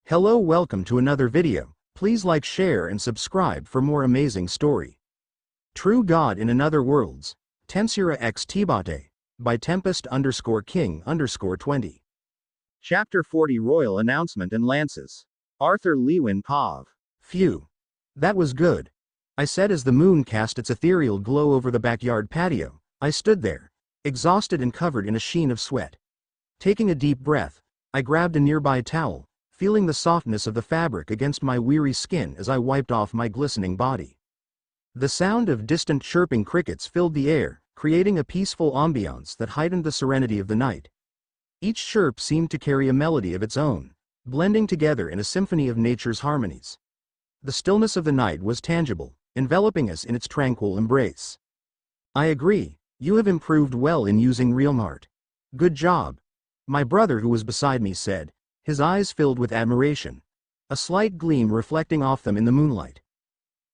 Hello, welcome to another video. Please like, share and subscribe for more amazing story. True God in Another Worlds, Tensura x Tbate, by Tempest_King_20. Chapter 40 Royal Announcement and Lances. Arthur Lewin Pav. Phew. That was good, I said as the moon cast its ethereal glow over the backyard patio. I stood there, exhausted and covered in a sheen of sweat. Taking a deep breath, I grabbed a nearby towel, feeling the softness of the fabric against my weary skin as I wiped off my glistening body. The sound of distant chirping crickets filled the air, creating a peaceful ambiance that heightened the serenity of the night. Each chirp seemed to carry a melody of its own, blending together in a symphony of nature's harmonies. The stillness of the night was tangible, enveloping us in its tranquil embrace. I agree, you have improved well in using Rimuru. Good job. My brother, who was beside me, said, his eyes filled with admiration, a slight gleam reflecting off them in the moonlight.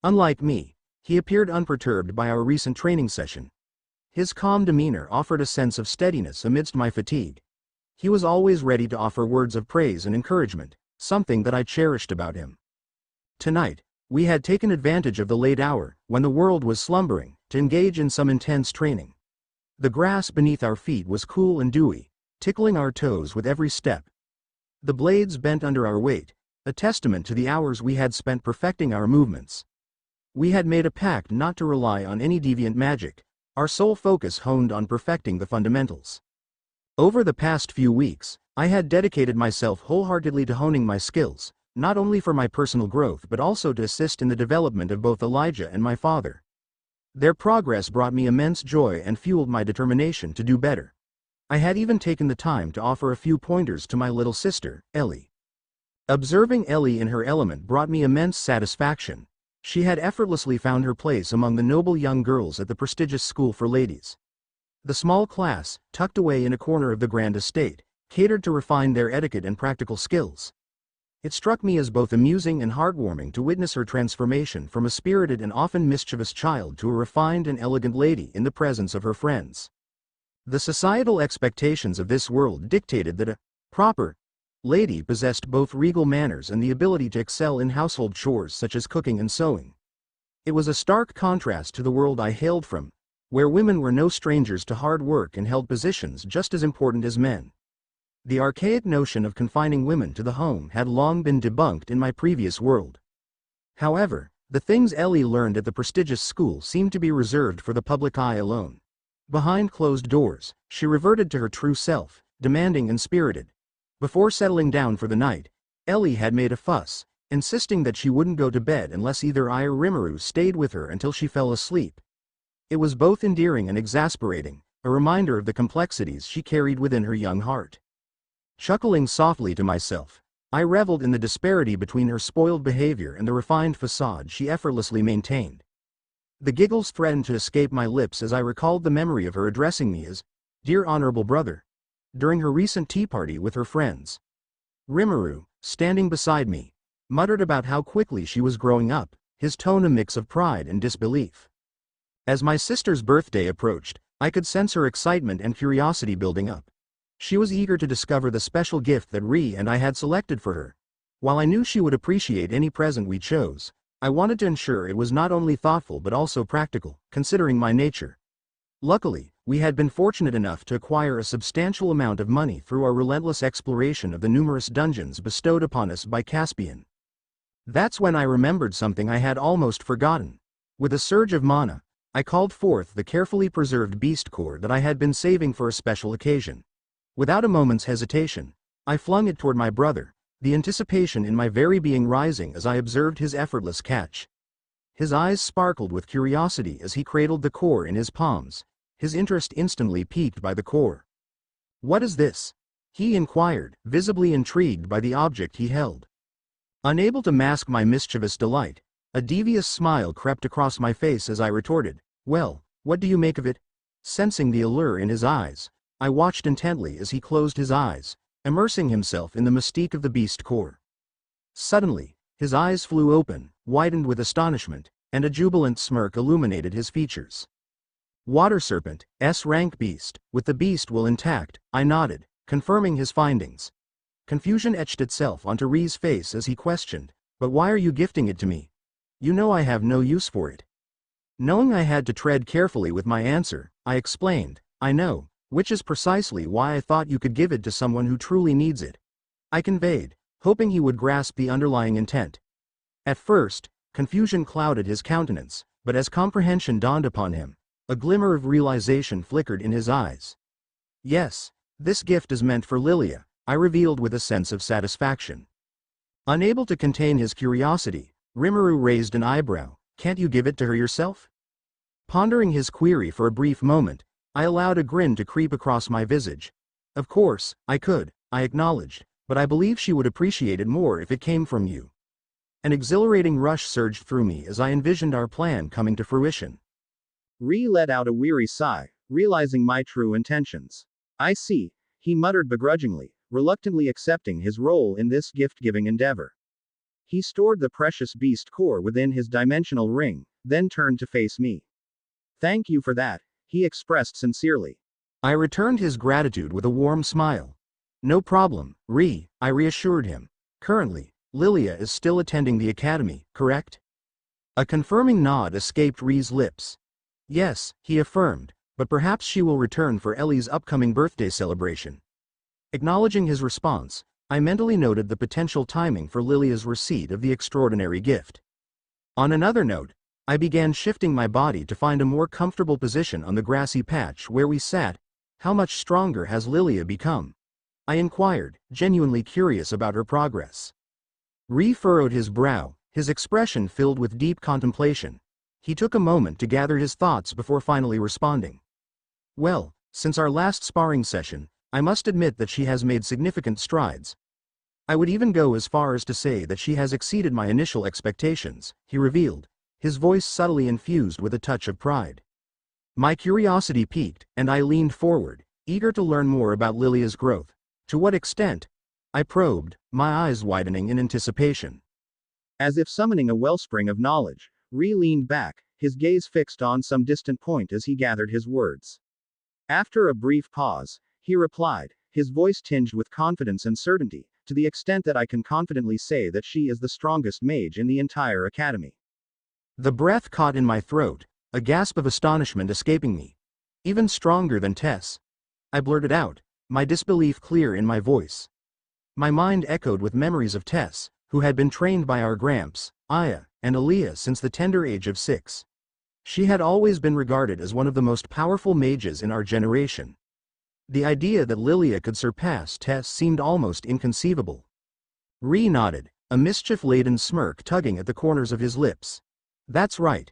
Unlike me, he appeared unperturbed by our recent training session. His calm demeanor offered a sense of steadiness amidst my fatigue. He was always ready to offer words of praise and encouragement, something that I cherished about him. Tonight, we had taken advantage of the late hour, when the world was slumbering, to engage in some intense training. The grass beneath our feet was cool and dewy, tickling our toes with every step. The blades bent under our weight, a testament to the hours we had spent perfecting our movements. We had made a pact not to rely on any deviant magic, our sole focus honed on perfecting the fundamentals. Over the past few weeks, I had dedicated myself wholeheartedly to honing my skills, not only for my personal growth but also to assist in the development of both Elijah and my father. Their progress brought me immense joy and fueled my determination to do better. I had even taken the time to offer a few pointers to my little sister, Ellie. Observing Ellie in her element brought me immense satisfaction. She had effortlessly found her place among the noble young girls at the prestigious school for ladies. The small class, tucked away in a corner of the grand estate, catered to refine their etiquette and practical skills. It struck me as both amusing and heartwarming to witness her transformation from a spirited and often mischievous child to a refined and elegant lady in the presence of her friends. The societal expectations of this world dictated that a proper lady possessed both regal manners and the ability to excel in household chores such as cooking and sewing. It was a stark contrast to the world I hailed from, where women were no strangers to hard work and held positions just as important as men. The archaic notion of confining women to the home had long been debunked in my previous world. However, the things Ellie learned at the prestigious school seemed to be reserved for the public eye alone. Behind closed doors, she reverted to her true self, demanding and spirited. Before settling down for the night, Ellie had made a fuss, insisting that she wouldn't go to bed unless either I or Rimuru stayed with her until she fell asleep. It was both endearing and exasperating, a reminder of the complexities she carried within her young heart. Chuckling softly to myself, I reveled in the disparity between her spoiled behavior and the refined facade she effortlessly maintained. The giggles threatened to escape my lips as I recalled the memory of her addressing me as, "Dear Honorable Brother," during her recent tea party with her friends. Rimuru, standing beside me, muttered about how quickly she was growing up, his tone a mix of pride and disbelief. As my sister's birthday approached, I could sense her excitement and curiosity building up. She was eager to discover the special gift that Ri and I had selected for her. While I knew she would appreciate any present we chose, I wanted to ensure it was not only thoughtful but also practical, considering my nature. Luckily, we had been fortunate enough to acquire a substantial amount of money through our relentless exploration of the numerous dungeons bestowed upon us by Caspian. That's when I remembered something I had almost forgotten. With a surge of mana, I called forth the carefully preserved beast core that I had been saving for a special occasion. Without a moment's hesitation, I flung it toward my brother, the anticipation in my very being rising as I observed his effortless catch. His eyes sparkled with curiosity as he cradled the core in his palms, his interest instantly piqued by the core. "What is this?" he inquired, visibly intrigued by the object he held. Unable to mask my mischievous delight, a devious smile crept across my face as I retorted, "Well, what do you make of it?" Sensing the allure in his eyes, I watched intently as he closed his eyes, immersing himself in the mystique of the beast core. Suddenly, his eyes flew open, widened with astonishment, and a jubilant smirk illuminated his features. "Water serpent, S-rank beast, with the beast will intact," I nodded, confirming his findings. Confusion etched itself onto Ri's face as he questioned, "But why are you gifting it to me? You know I have no use for it." Knowing I had to tread carefully with my answer, I explained, "I know, which is precisely why I thought you could give it to someone who truly needs it." I conveyed, hoping he would grasp the underlying intent. At first, confusion clouded his countenance, but as comprehension dawned upon him, a glimmer of realization flickered in his eyes. "Yes, this gift is meant for Lilia," I revealed with a sense of satisfaction. Unable to contain his curiosity, Rimuru raised an eyebrow. "Can't you give it to her yourself?" Pondering his query for a brief moment, I allowed a grin to creep across my visage. "Of course, I could," I acknowledged, "but I believe she would appreciate it more if it came from you." An exhilarating rush surged through me as I envisioned our plan coming to fruition. Ri let out a weary sigh, realizing my true intentions. "I see," he muttered begrudgingly, reluctantly accepting his role in this gift-giving endeavor. He stored the precious beast core within his dimensional ring, then turned to face me. "Thank you for that," he expressed sincerely. I returned his gratitude with a warm smile. "No problem, Ri," I reassured him. "Currently, Lilia is still attending the academy, correct?" A confirming nod escaped Ri's lips. "Yes," he affirmed, "but perhaps she will return for Ellie's upcoming birthday celebration." Acknowledging his response, I mentally noted the potential timing for Lilia's receipt of the extraordinary gift. On another note, I began shifting my body to find a more comfortable position on the grassy patch where we sat. "How much stronger has Lilia become?" I inquired, genuinely curious about her progress. Ri furrowed his brow, his expression filled with deep contemplation. He took a moment to gather his thoughts before finally responding. "Well, since our last sparring session, I must admit that she has made significant strides. I would even go as far as to say that she has exceeded my initial expectations," he revealed, his voice subtly infused with a touch of pride. My curiosity piqued, and I leaned forward, eager to learn more about Lilia's growth. "To what extent?" I probed, my eyes widening in anticipation. As if summoning a wellspring of knowledge, Ri leaned back, his gaze fixed on some distant point as he gathered his words. After a brief pause, he replied, his voice tinged with confidence and certainty, "To the extent that I can confidently say that she is the strongest mage in the entire academy." The breath caught in my throat, a gasp of astonishment escaping me. "Even stronger than Tess?" I blurted out, my disbelief clear in my voice. My mind echoed with memories of Tess, who had been trained by our Gramps, Aya, and Aaliyah since the tender age of 6. She had always been regarded as one of the most powerful mages in our generation. The idea that Lilia could surpass Tess seemed almost inconceivable. Ri nodded, a mischief-laden smirk tugging at the corners of his lips. "That's right.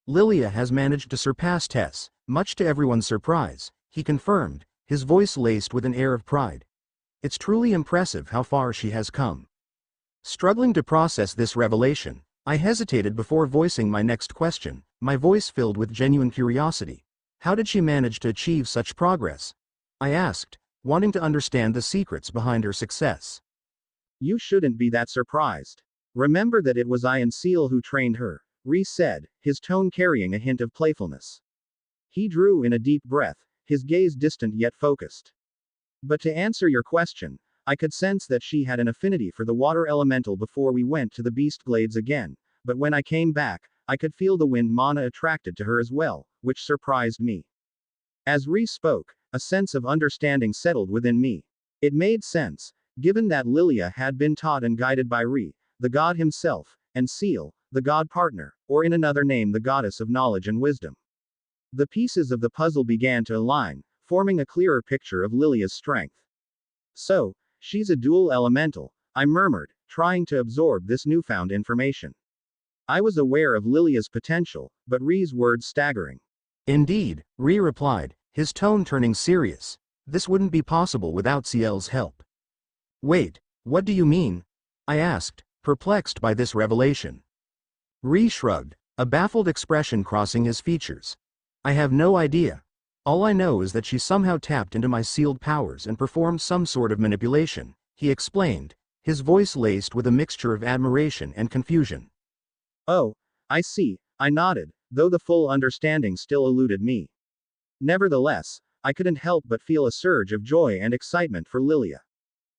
Lilia has managed to surpass Tess, much to everyone's surprise," he confirmed, his voice laced with an air of pride. "It's truly impressive how far she has come." Struggling to process this revelation, I hesitated before voicing my next question, my voice filled with genuine curiosity. "How did she manage to achieve such progress?" I asked, wanting to understand the secrets behind her success. "You shouldn't be that surprised. Remember that it was I and Seal who trained her," Ri said, his tone carrying a hint of playfulness. He drew in a deep breath, his gaze distant yet focused. "But to answer your question, I could sense that she had an affinity for the water elemental before we went to the Beast Glades again, but when I came back, I could feel the wind mana attracted to her as well, which surprised me." As Ri spoke, a sense of understanding settled within me. It made sense, given that Lilia had been taught and guided by Ri, the god himself, and Seal, the god partner, or in another name the goddess of knowledge and wisdom. The pieces of the puzzle began to align, forming a clearer picture of Lilia's strength. "So, she's a dual elemental," I murmured, trying to absorb this newfound information. I was aware of Lilia's potential, but Ri's words staggering. "Indeed," Ri replied, his tone turning serious. "This wouldn't be possible without Ciel's help." "Wait, what do you mean?" I asked, perplexed by this revelation. Ri shrugged, a baffled expression crossing his features. "I have no idea. All I know is that she somehow tapped into my sealed powers and performed some sort of manipulation," he explained, his voice laced with a mixture of admiration and confusion. "Oh, I see," I nodded, though the full understanding still eluded me. Nevertheless, I couldn't help but feel a surge of joy and excitement for Lilia.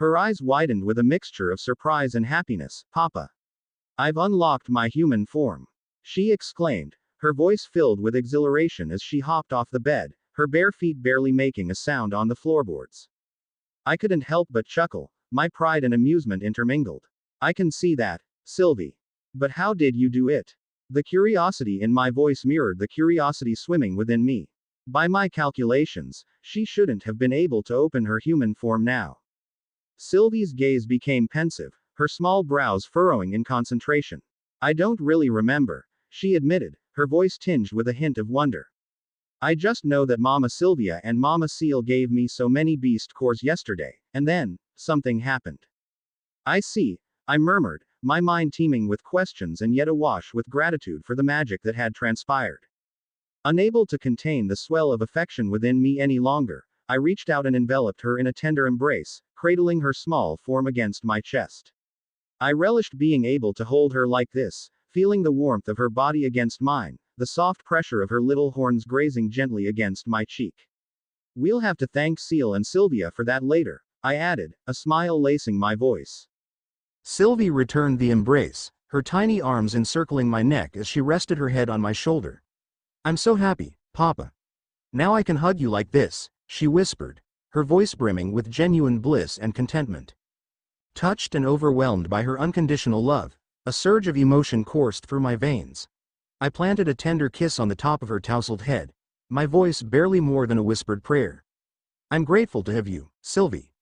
Her eyes widened with a mixture of surprise and happiness. Papa. I've unlocked my human form. She exclaimed, her voice filled with exhilaration as she hopped off the bed, her bare feet barely making a sound on the floorboards. I couldn't help but chuckle, my pride and amusement intermingled. I can see that, Sylvie. But how did you do it? The curiosity in my voice mirrored the curiosity swimming within me. By my calculations, she shouldn't have been able to open her human form now. Sylvie's gaze became pensive, her small brows furrowing in concentration. I don't really remember, she admitted, her voice tinged with a hint of wonder. I just know that Mama Sylvia and Mama Seal gave me so many beast cores yesterday, and then, something happened. I see, I murmured, my mind teeming with questions and yet awash with gratitude for the magic that had transpired. Unable to contain the swell of affection within me any longer, I reached out and enveloped her in a tender embrace, cradling her small form against my chest. I relished being able to hold her like this, feeling the warmth of her body against mine, the soft pressure of her little horns grazing gently against my cheek. We'll have to thank Seal and Sylvia for that later, I added, a smile lacing my voice. Sylvie returned the embrace, her tiny arms encircling my neck as she rested her head on my shoulder. I'm so happy, Papa. Now I can hug you like this, she whispered, her voice brimming with genuine bliss and contentment. Touched and overwhelmed by her unconditional love, a surge of emotion coursed through my veins. I planted a tender kiss on the top of her tousled head, my voice barely more than a whispered prayer. I'm grateful to have you, Sylvie.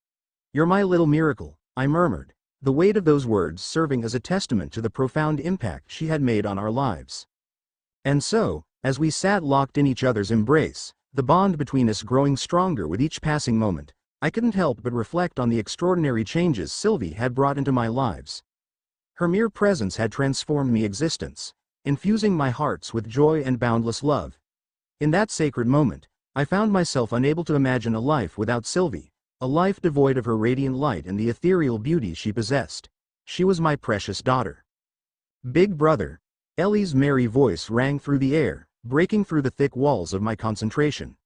You're my little miracle, I murmured, the weight of those words serving as a testament to the profound impact she had made on our lives. And so, as we sat locked in each other's embrace, the bond between us growing stronger with each passing moment, I couldn't help but reflect on the extraordinary changes Sylvie had brought into my lives. Her mere presence had transformed my existence, infusing my hearts with joy and boundless love. In that sacred moment, I found myself unable to imagine a life without Sylvie, a life devoid of her radiant light and the ethereal beauty she possessed. She was my precious daughter. Big brother. Ellie's merry voice rang through the air, breaking through the thick walls of my concentration.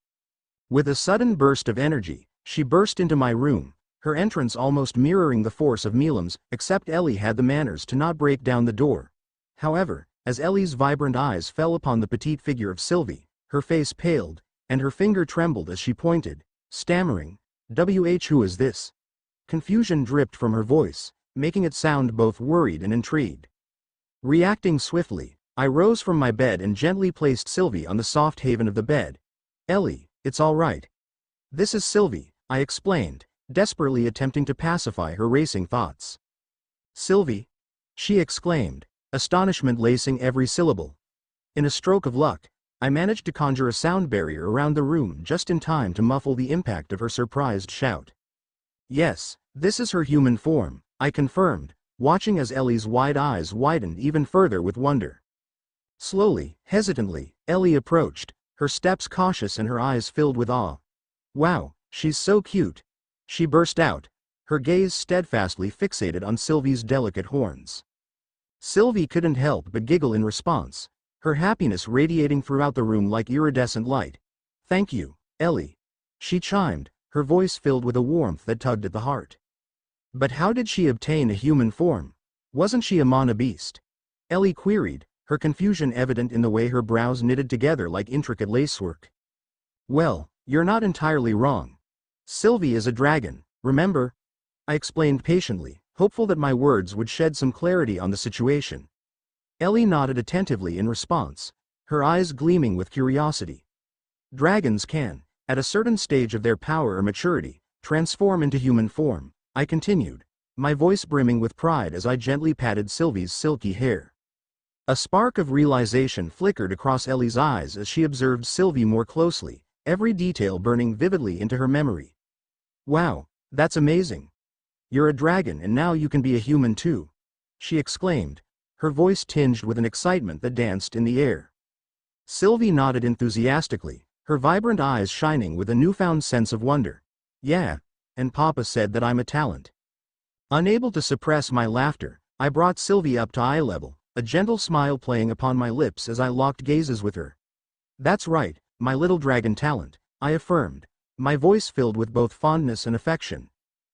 With a sudden burst of energy, she burst into my room, her entrance almost mirroring the force of Milam's, except Ellie had the manners to not break down the door. However, as Ellie's vibrant eyes fell upon the petite figure of Sylvie, her face paled, and her finger trembled as she pointed, stammering, who is this? Confusion dripped from her voice, making it sound both worried and intrigued. Reacting swiftly, I rose from my bed and gently placed Sylvie on the soft haven of the bed. Ellie, it's all right. This is Sylvie, I explained, desperately attempting to pacify her racing thoughts. Sylvie? She exclaimed, astonishment lacing every syllable. In a stroke of luck, I managed to conjure a sound barrier around the room just in time to muffle the impact of her surprised shout. Yes, this is her human form, I confirmed, watching as Ellie's wide eyes widened even further with wonder. Slowly, hesitantly, Ellie approached, her steps cautious and her eyes filled with awe. Wow, she's so cute! She burst out, her gaze steadfastly fixated on Sylvie's delicate horns. Sylvie couldn't help but giggle in response, her happiness radiating throughout the room like iridescent light. Thank you, Ellie. She chimed, her voice filled with a warmth that tugged at the heart. But how did she obtain a human form? Wasn't she a mana beast? Ellie queried, her confusion evident in the way her brows knitted together like intricate lacework. Well, you're not entirely wrong. Sylvie is a dragon, remember? I explained patiently, hopeful that my words would shed some clarity on the situation. Ellie nodded attentively in response, her eyes gleaming with curiosity. Dragons can, at a certain stage of their power or maturity, transform into human form, I continued, my voice brimming with pride as I gently patted Sylvie's silky hair. A spark of realization flickered across Ellie's eyes as she observed Sylvie more closely, every detail burning vividly into her memory. Wow, that's amazing. You're a dragon and now you can be a human too, she exclaimed, her voice tinged with an excitement that danced in the air. Sylvie nodded enthusiastically, her vibrant eyes shining with a newfound sense of wonder. Yeah, and Papa said that I'm a talent. Unable to suppress my laughter, I brought Sylvie up to eye level, a gentle smile playing upon my lips as I locked gazes with her. That's right, my little dragon talent, I affirmed, my voice filled with both fondness and affection.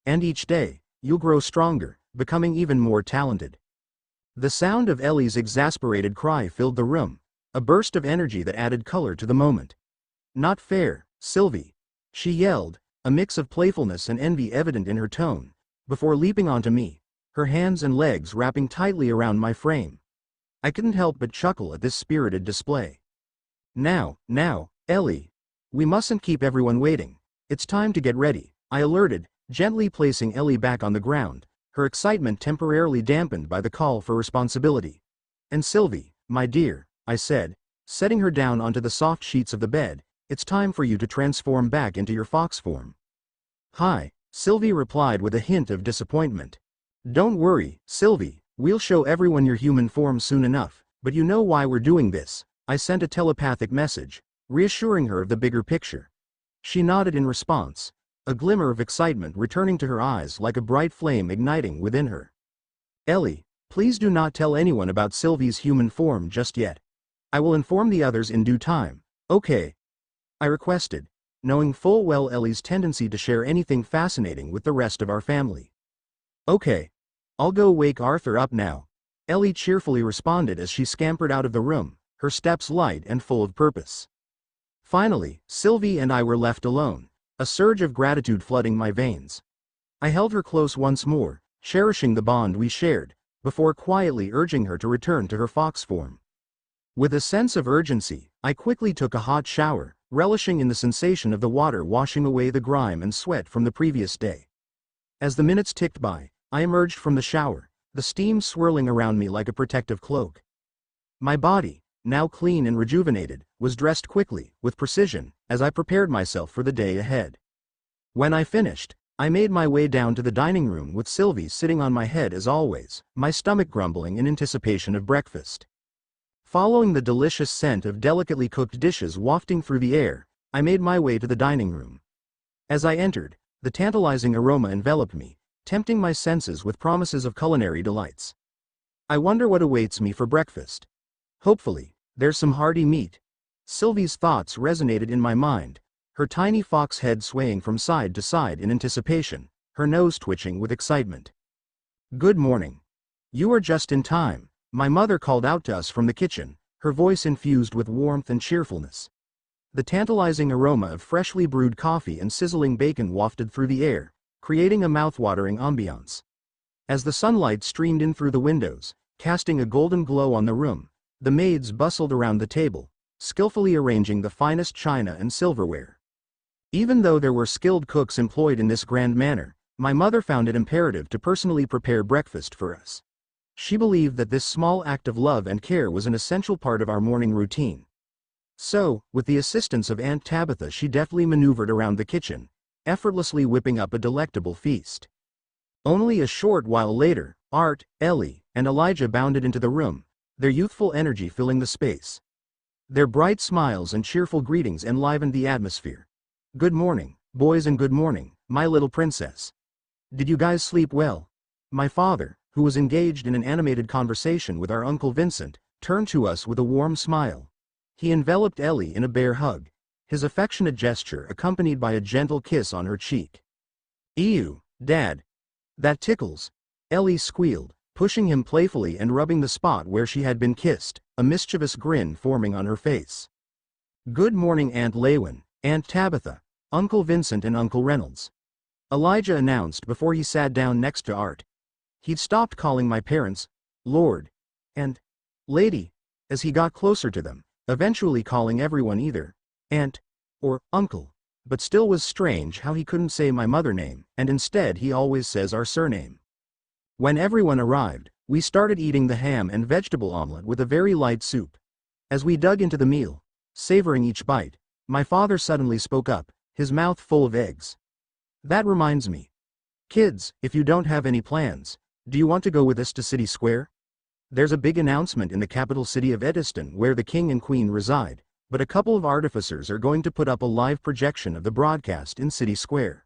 And each day, you'll grow stronger, becoming even more talented. The sound of Ellie's exasperated cry filled the room, a burst of energy that added color to the moment. Not fair, Sylvie, she yelled, a mix of playfulness and envy evident in her tone, before leaping onto me, her hands and legs wrapping tightly around my frame. I couldn't help but chuckle at this spirited display. Now, Ellie. We mustn't keep everyone waiting. It's time to get ready, I alerted, gently placing Ellie back on the ground, her excitement temporarily dampened by the call for responsibility. And Sylvie, my dear, I said, setting her down onto the soft sheets of the bed, it's time for you to transform back into your fox form. Hi, Sylvie replied with a hint of disappointment. Don't worry, Sylvie, we'll show everyone your human form soon enough, but you know why we're doing this. I sent a telepathic message, reassuring her of the bigger picture. She nodded in response, a glimmer of excitement returning to her eyes like a bright flame igniting within her. Ellie, please do not tell anyone about Sylvie's human form just yet. I will inform the others in due time, okay? I requested, knowing full well Ellie's tendency to share anything fascinating with the rest of our family. Okay. I'll go wake Arthur up now, Ellie cheerfully responded as she scampered out of the room, her steps light and full of purpose. Finally, Sylvie and I were left alone, a surge of gratitude flooding my veins. I held her close once more, cherishing the bond we shared, before quietly urging her to return to her fox form. With a sense of urgency, I quickly took a hot shower, relishing in the sensation of the water washing away the grime and sweat from the previous day. As the minutes ticked by, I emerged from the shower, the steam swirling around me like a protective cloak. My body, now clean and rejuvenated, was dressed quickly, with precision, as I prepared myself for the day ahead. When I finished, I made my way down to the dining room with Sylvie sitting on my head as always, my stomach grumbling in anticipation of breakfast. Following the delicious scent of delicately cooked dishes wafting through the air, I made my way to the dining room. As I entered, the tantalizing aroma enveloped me, tempting my senses with promises of culinary delights. I wonder what awaits me for breakfast. Hopefully, there's some hearty meat. Sylvie's thoughts resonated in my mind, her tiny fox head swaying from side to side in anticipation, her nose twitching with excitement. Good morning. You are just in time, my mother called out to us from the kitchen, her voice infused with warmth and cheerfulness. The tantalizing aroma of freshly brewed coffee and sizzling bacon wafted through the air, creating a mouth-watering ambiance. As the sunlight streamed in through the windows, casting a golden glow on the room, the maids bustled around the table, skillfully arranging the finest china and silverware. Even though there were skilled cooks employed in this grand manner, my mother found it imperative to personally prepare breakfast for us. She believed that this small act of love and care was an essential part of our morning routine. So, with the assistance of Aunt Tabitha, she deftly maneuvered around the kitchen, effortlessly whipping up a delectable feast. Only a short while later, Art, Ellie, and Elijah bounded into the room, their youthful energy filling the space. Their bright smiles and cheerful greetings enlivened the atmosphere. Good morning, boys, and good morning, my little princess. Did you guys sleep well? My father, who was engaged in an animated conversation with our Uncle Vincent, turned to us with a warm smile. He enveloped Ellie in a bear hug, his affectionate gesture accompanied by a gentle kiss on her cheek. Ew, Dad. That tickles, Ellie squealed, pushing him playfully and rubbing the spot where she had been kissed, a mischievous grin forming on her face. Good morning, Aunt Lewin, Aunt Tabitha, Uncle Vincent, and Uncle Reynolds, Elijah announced before he sat down next to Art. He'd stopped calling my parents Lord and Lady as he got closer to them, eventually calling everyone either Aunt or Uncle, but still was strange how he couldn't say my mother name, and instead he always says our surname. When everyone arrived, we started eating the ham and vegetable omelet with a very light soup. As we dug into the meal, savoring each bite, my father suddenly spoke up, his mouth full of eggs. That reminds me. Kids, if you don't have any plans, do you want to go with us to City Square? There's a big announcement in the capital city of Ediston where the king and queen reside, but a couple of artificers are going to put up a live projection of the broadcast in City Square.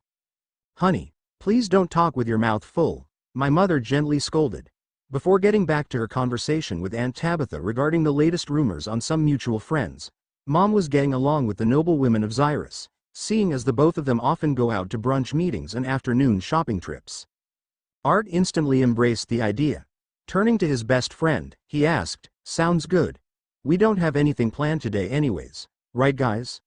Honey, please don't talk with your mouth full, my mother gently scolded, before getting back to her conversation with Aunt Tabitha regarding the latest rumors on some mutual friends. Mom was getting along with the noble women of Xyrus, seeing as the both of them often go out to brunch meetings and afternoon shopping trips. Art instantly embraced the idea. Turning to his best friend, he asked, "Sounds good. We don't have anything planned today anyways. Right guys?"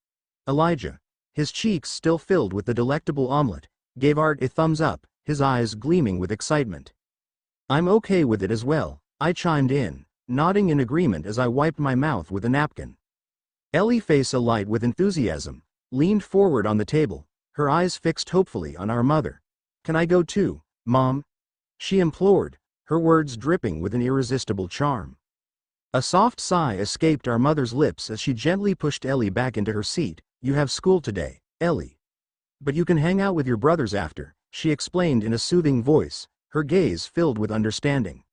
Elijah, his cheeks still filled with the delectable omelet, gave Art a thumbs up, his eyes gleaming with excitement. "I'm okay with it as well," I chimed in, nodding in agreement as I wiped my mouth with a napkin. Ellie, face alight with enthusiasm, leaned forward on the table, her eyes fixed hopefully on our mother. "Can I go too, Mom?" she implored, her words dripping with an irresistible charm. A soft sigh escaped our mother's lips as she gently pushed Ellie back into her seat. "You have school today, Ellie. But you can hang out with your brothers after," she explained in a soothing voice, her gaze filled with understanding.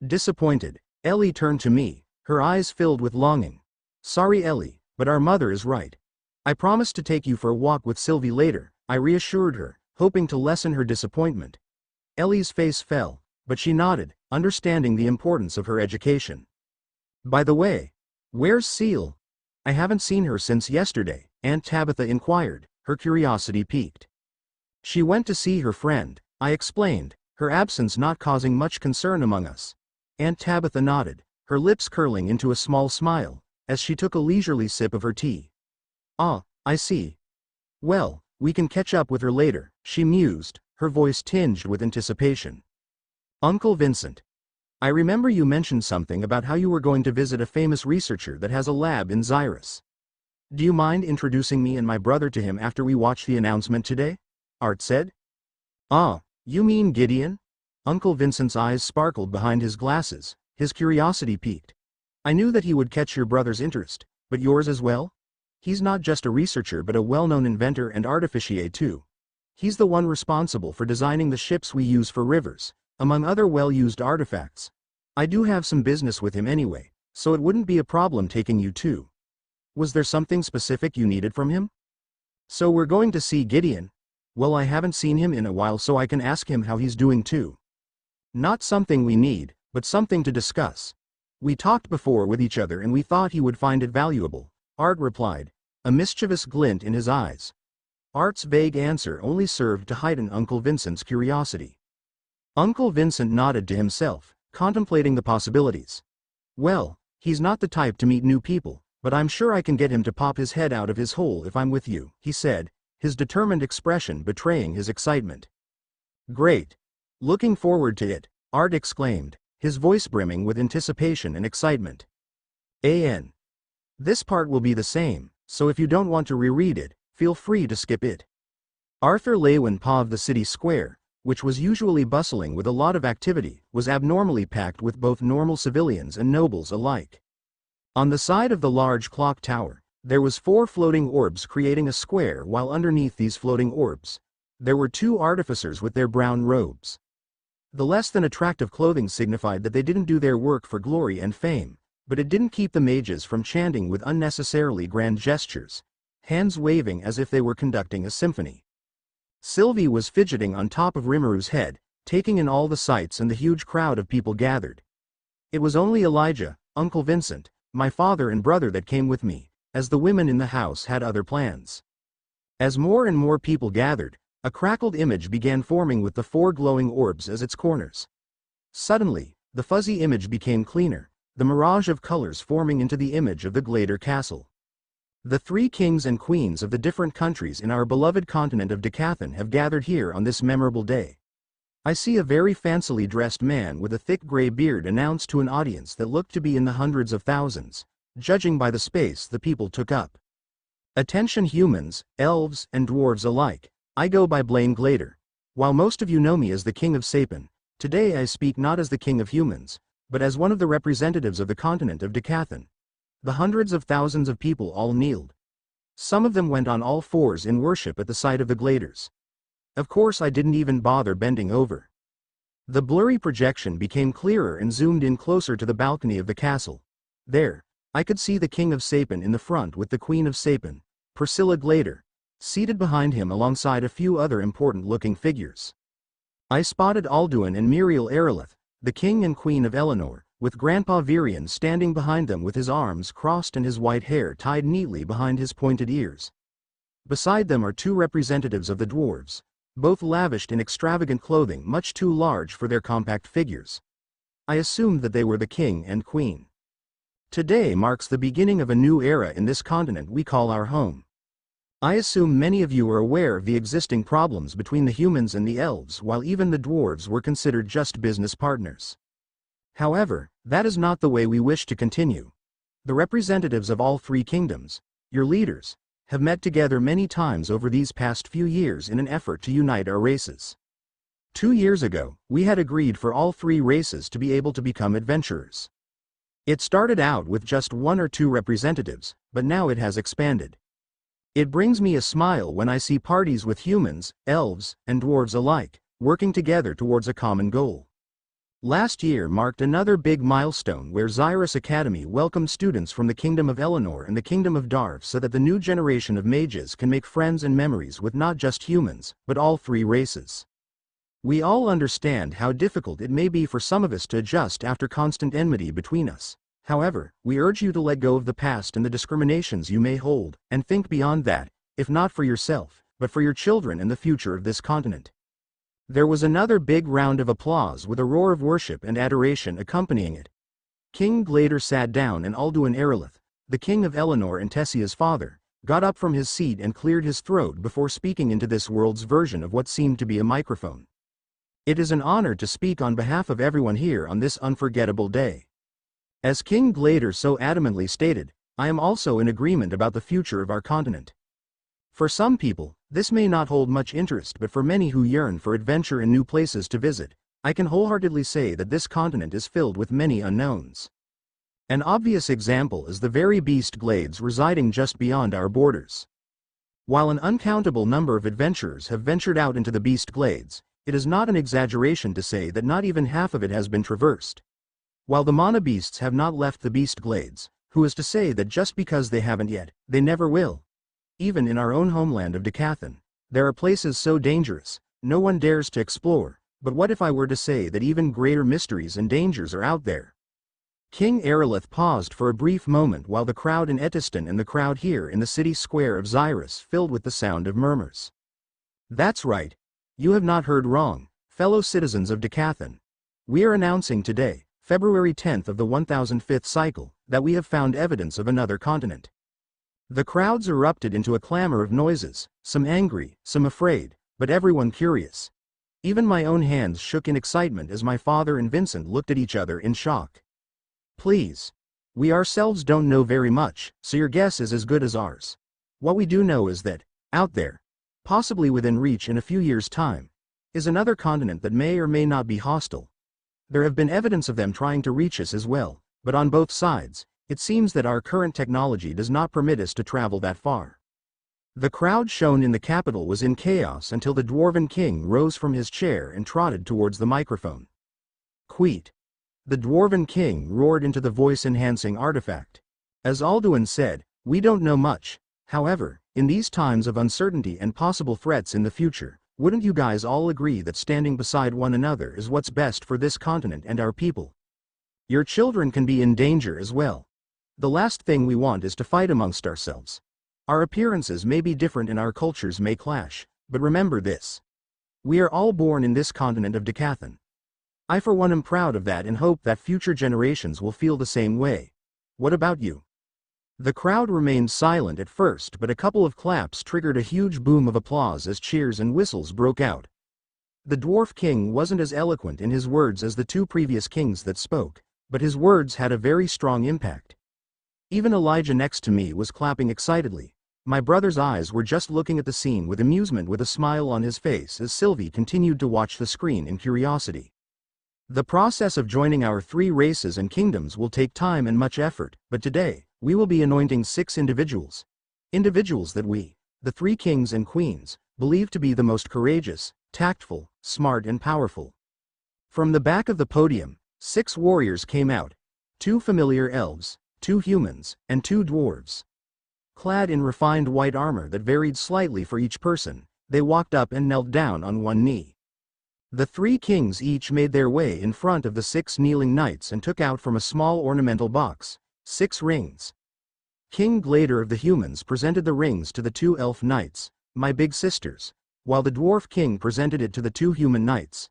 Disappointed, Ellie turned to me, her eyes filled with longing. "Sorry Ellie, but our mother is right. I promised to take you for a walk with Sylvie later," I reassured her, hoping to lessen her disappointment. Ellie's face fell, but she nodded, understanding the importance of her education. "By the way, where's Seal? I haven't seen her since yesterday," Aunt Tabitha inquired, her curiosity piqued. "She went to see her friend," I explained, her absence not causing much concern among us. Aunt Tabitha nodded, her lips curling into a small smile, as she took a leisurely sip of her tea. "Ah, I see. Well, we can catch up with her later," she mused, her voice tinged with anticipation. "Uncle Vincent, I remember you mentioned something about how you were going to visit a famous researcher that has a lab in Xyrus. Do you mind introducing me and my brother to him after we watch the announcement today?" Art said. "Ah, you mean Gideon?" Uncle Vincent's eyes sparkled behind his glasses, his curiosity piqued. "I knew that he would catch your brother's interest, but yours as well? He's not just a researcher but a well-known inventor and artificier too. He's the one responsible for designing the ships we use for rivers, among other well-used artifacts. I do have some business with him anyway, so it wouldn't be a problem taking you too. Was there something specific you needed from him?" "So we're going to see Gideon? Well, I haven't seen him in a while, so I can ask him how he's doing too." "Not something we need, but something to discuss. We talked before with each other and we thought he would find it valuable," Art replied, a mischievous glint in his eyes. Art's vague answer only served to heighten Uncle Vincent's curiosity. Uncle Vincent nodded to himself, contemplating the possibilities. "Well, he's not the type to meet new people, but I'm sure I can get him to pop his head out of his hole if I'm with you," he said, his determined expression betraying his excitement. "Great. Looking forward to it," Art exclaimed, his voice brimming with anticipation and excitement. This part will be the same, so if you don't want to reread it, feel free to skip it. Arthur Lewin Pov. The city square, which was usually bustling with a lot of activity, was abnormally packed with both normal civilians and nobles alike. On the side of the large clock tower, there was 4 floating orbs creating a square, while underneath these floating orbs, there were 2 artificers with their brown robes. The less than attractive clothing signified that they didn't do their work for glory and fame, but it didn't keep the mages from chanting with unnecessarily grand gestures, hands waving as if they were conducting a symphony. Sylvie was fidgeting on top of Rimuru's head, taking in all the sights and the huge crowd of people gathered. It was only Elijah, Uncle Vincent, my father and brother that came with me, as the women in the house had other plans. As more and more people gathered, a crackled image began forming with the 4 glowing orbs as its corners. Suddenly, the fuzzy image became cleaner, the mirage of colors forming into the image of the Glader Castle. The 3 kings and queens of the different countries in our beloved continent of Decathlon have gathered here on this memorable day. I see a very fancily dressed man with a thick gray beard announced to an audience that looked to be in the hundreds of thousands, judging by the space the people took up. "Attention humans, elves, and dwarves alike. I go by Blaine Glader. While most of you know me as the King of Sapin, today I speak not as the King of Humans, but as one of the representatives of the continent of Decathlon." The hundreds of thousands of people all kneeled. Some of them went on all fours in worship at the sight of the Gladers. Of course I didn't even bother bending over. The blurry projection became clearer and zoomed in closer to the balcony of the castle. There, I could see the King of Sapin in the front with the Queen of Sapin, Priscilla Glader, seated behind him alongside a few other important-looking figures. I spotted Alduin and Muriel Aerolith, the King and Queen of Eleanor, with Grandpa Virion standing behind them with his arms crossed and his white hair tied neatly behind his pointed ears. Beside them are 2 representatives of the dwarves, both lavished in extravagant clothing much too large for their compact figures. I assumed that they were the king and queen. Today marks the beginning of a new era in this continent we call our home. I assume many of you are aware of the existing problems between the humans and the elves, while even the dwarves were considered just business partners. However, that is not the way we wish to continue. The representatives of all three kingdoms, your leaders, have met together many times over these past few years in an effort to unite our races. 2 years ago, we had agreed for all three races to be able to become adventurers. It started out with just 1 or 2 representatives, but now it has expanded. It brings me a smile when I see parties with humans, elves, and dwarves alike, working together towards a common goal. Last year marked another big milestone where Xyrus Academy welcomed students from the Kingdom of Eleanor and the Kingdom of Darv so that the new generation of mages can make friends and memories with not just humans, but all three races. We all understand how difficult it may be for some of us to adjust after constant enmity between us. However, we urge you to let go of the past and the discriminations you may hold, and think beyond that, if not for yourself, but for your children and the future of this continent. There was another big round of applause with a roar of worship and adoration accompanying it. King Glader sat down and Alduin Aerolith, the king of Eleanor and Tessia's father, got up from his seat and cleared his throat before speaking into this world's version of what seemed to be a microphone. It is an honor to speak on behalf of everyone here on this unforgettable day. As King Glader so adamantly stated, I am also in agreement about the future of our continent. For some people, this may not hold much interest, but for many who yearn for adventure and new places to visit, I can wholeheartedly say that this continent is filled with many unknowns. An obvious example is the very beast glades residing just beyond our borders. While an uncountable number of adventurers have ventured out into the beast glades, it is not an exaggeration to say that not even half of it has been traversed. While the mana beasts have not left the beast glades, who is to say that just because they haven't yet, they never will? Even in our own homeland of Decathan, there are places so dangerous, no one dares to explore, but what if I were to say that even greater mysteries and dangers are out there? King Aerolith paused for a brief moment while the crowd in Etiston and the crowd here in the city square of Xyrus filled with the sound of murmurs. That's right. You have not heard wrong, fellow citizens of Decathan. We are announcing today, February 10th of the 1005th cycle, that we have found evidence of another continent. The crowds erupted into a clamor of noises, some angry, some afraid, but everyone curious. Even my own hands shook in excitement as my father and Vincent looked at each other in shock. Please. We ourselves don't know very much, so your guess is as good as ours. What we do know is that, out there, possibly within reach in a few years' time, is another continent that may or may not be hostile. There have been evidence of them trying to reach us as well, but on both sides, it seems that our current technology does not permit us to travel that far. The crowd shown in the capital was in chaos until the Dwarven King rose from his chair and trotted towards the microphone. Queet. The Dwarven King roared into the voice-enhancing artifact. As Alduin said, we don't know much. However, in these times of uncertainty and possible threats in the future, wouldn't you guys all agree that standing beside one another is what's best for this continent and our people? Your children can be in danger as well. The last thing we want is to fight amongst ourselves. Our appearances may be different and our cultures may clash, but remember this. We are all born in this continent of Decathan. I for one am proud of that and hope that future generations will feel the same way. What about you? The crowd remained silent at first, but a couple of claps triggered a huge boom of applause as cheers and whistles broke out. The Dwarf King wasn't as eloquent in his words as the 2 previous kings that spoke, but his words had a very strong impact. Even Elijah next to me was clapping excitedly. My brother's eyes were just looking at the scene with amusement with a smile on his face as Sylvie continued to watch the screen in curiosity. The process of joining our 3 races and kingdoms will take time and much effort, but today, we will be anointing 6 individuals. Individuals that we, the 3 kings and queens, believe to be the most courageous, tactful, smart and powerful. From the back of the podium, 6 warriors came out. 2 familiar elves, 2 humans, and 2 dwarves. Clad in refined white armor that varied slightly for each person, they walked up and knelt down on one knee. The 3 kings each made their way in front of the 6 kneeling knights and took out from a small ornamental box 6 rings. King Glader of the humans presented the rings to the 2 elf knights, my big sisters. while the dwarf king presented it to the two human knights.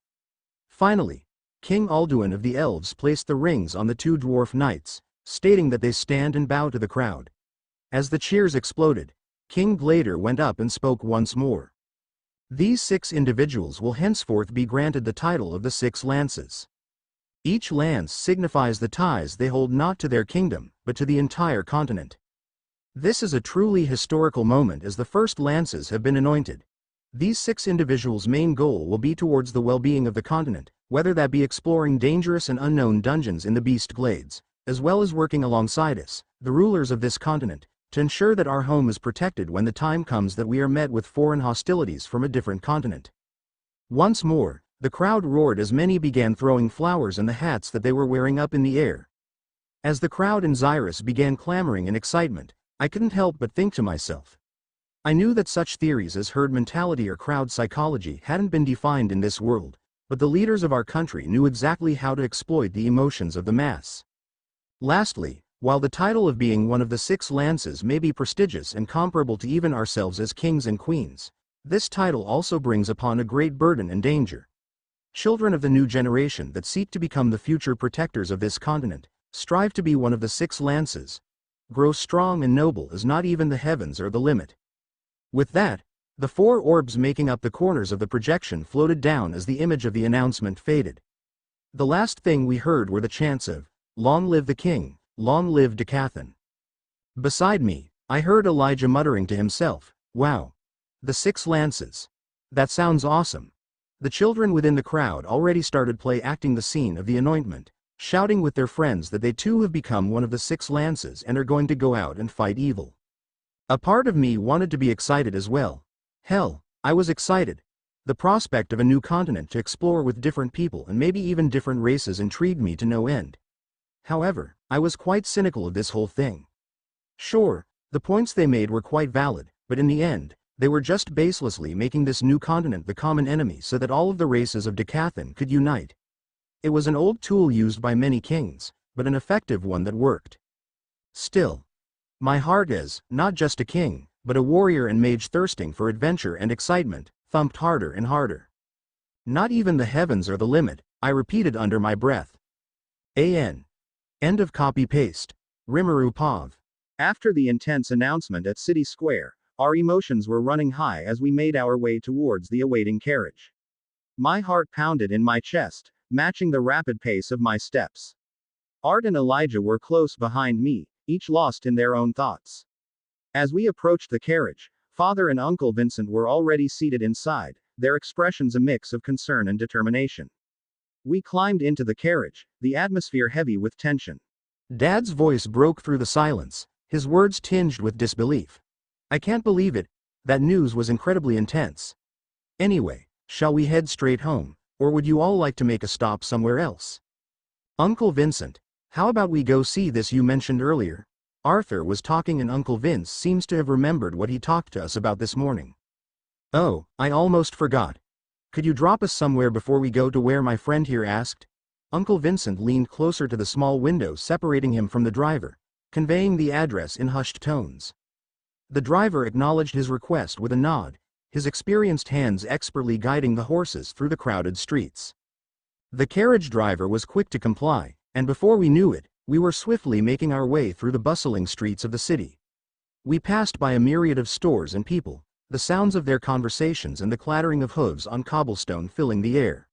Finally, King Alduin of the elves placed the rings on the two dwarf knights, stating that they stand and bow to the crowd. As the cheers exploded, King Glader went up and spoke once more. These 6 individuals will henceforth be granted the title of the 6 lances. Each lance signifies the ties they hold not to their kingdom, but to the entire continent. This is a truly historical moment as the first lances have been anointed. These 6 individuals' main goal will be towards the well-being of the continent, whether that be exploring dangerous and unknown dungeons in the Beast Glades, as well as working alongside us, the rulers of this continent, to ensure that our home is protected when the time comes that we are met with foreign hostilities from a different continent. Once more, the crowd roared as many began throwing flowers and the hats that they were wearing up in the air. As the crowd and Xyrus began clamoring in excitement, I couldn't help but think to myself. I knew that such theories as herd mentality or crowd psychology hadn't been defined in this world, but the leaders of our country knew exactly how to exploit the emotions of the mass. Lastly, while the title of being one of the 6 lances may be prestigious and comparable to even ourselves as kings and queens, this title also brings upon a great burden and danger. Children of the new generation that seek to become the future protectors of this continent, strive to be one of the 6 lances. Grow strong and noble as not even the heavens are the limit. With that, the 4 orbs making up the corners of the projection floated down as the image of the announcement faded. The last thing we heard were the chants of, "Long live the king, long live Decathlon." Beside me, I heard Elijah muttering to himself, "Wow. The 6 lances. That sounds awesome." The children within the crowd already started play-acting the scene of the anointment, shouting with their friends that they too have become one of the 6 lances and are going to go out and fight evil. A part of me wanted to be excited as well. Hell, I was excited. The prospect of a new continent to explore with different people and maybe even different races intrigued me to no end. However, I was quite cynical of this whole thing. Sure, the points they made were quite valid, but in the end, they were just baselessly making this new continent the common enemy so that all of the races of Decathlon could unite. It was an old tool used by many kings, but an effective one that worked. Still, my heart as, not just a king, but a warrior and mage thirsting for adventure and excitement, thumped harder and harder. Not even the heavens are the limit, I repeated under my breath. An. End of copy-paste. Rimuru Pav. After the intense announcement at City Square, our emotions were running high as we made our way towards the awaiting carriage. My heart pounded in my chest, matching the rapid pace of my steps. Art and Elijah were close behind me, each lost in their own thoughts. As we approached the carriage, Father and Uncle Vincent were already seated inside, their expressions a mix of concern and determination. We climbed into the carriage, the atmosphere heavy with tension. Dad's voice broke through the silence, his words tinged with disbelief. "I can't believe it, that news was incredibly intense. Anyway, shall we head straight home, or would you all like to make a stop somewhere else?" "Uncle Vincent, how about we go see this you mentioned earlier?" Arthur was talking and Uncle Vince seems to have remembered what he talked to us about this morning. "Oh, I almost forgot. Could you drop us somewhere before we go to where my friend here asked?" Uncle Vincent leaned closer to the small window separating him from the driver, conveying the address in hushed tones. The driver acknowledged his request with a nod, his experienced hands expertly guiding the horses through the crowded streets. The carriage driver was quick to comply, and before we knew it, we were swiftly making our way through the bustling streets of the city. We passed by a myriad of stores and people, the sounds of their conversations and the clattering of hooves on cobblestone filling the air.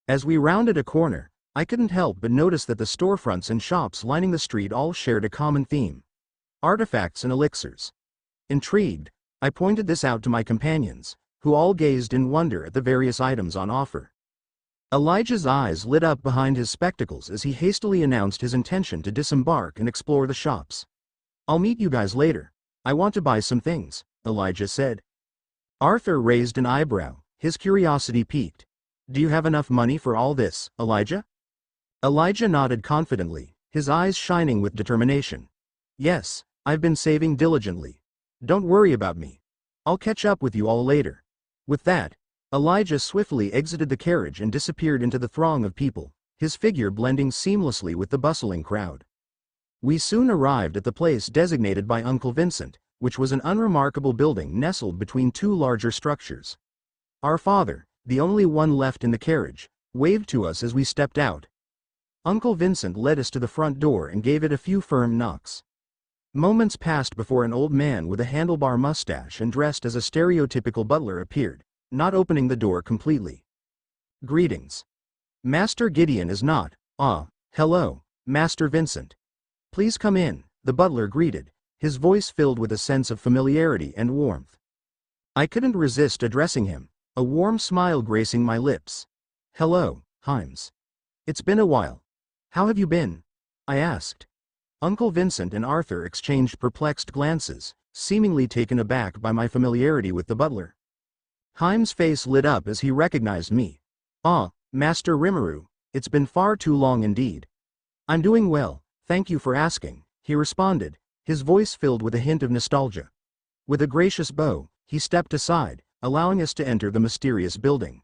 As we rounded a corner, I couldn't help but notice that the storefronts and shops lining the street all shared a common theme: artifacts and elixirs. Intrigued, I pointed this out to my companions, who all gazed in wonder at the various items on offer. Elijah's eyes lit up behind his spectacles as he hastily announced his intention to disembark and explore the shops. "I'll meet you guys later. I want to buy some things," Elijah said. Arthur raised an eyebrow, his curiosity piqued. "Do you have enough money for all this, Elijah?" Elijah nodded confidently, his eyes shining with determination. "Yes, I've been saving diligently. Don't worry about me. I'll catch up with you all later." With that, Elijah swiftly exited the carriage and disappeared into the throng of people, his figure blending seamlessly with the bustling crowd. We soon arrived at the place designated by Uncle Vincent, which was an unremarkable building nestled between 2 larger structures. Our father, the only one left in the carriage, waved to us as we stepped out. Uncle Vincent led us to the front door and gave it a few firm knocks. Moments passed before an old man with a handlebar mustache and dressed as a stereotypical butler appeared, not opening the door completely. Greetings. Master Gideon is not. Hello, Master Vincent. Please come in, the butler greeted, his voice filled with a sense of familiarity and warmth. I couldn't resist addressing him, a warm smile gracing my lips. Hello, Himes. It's been a while. How have you been? I asked. Uncle Vincent and Arthur exchanged perplexed glances, seemingly taken aback by my familiarity with the butler. Himes' face lit up as he recognized me. Master Rimuru, it's been far too long indeed. I'm doing well, thank you for asking, he responded, his voice filled with a hint of nostalgia. With a gracious bow, he stepped aside, allowing us to enter the mysterious building.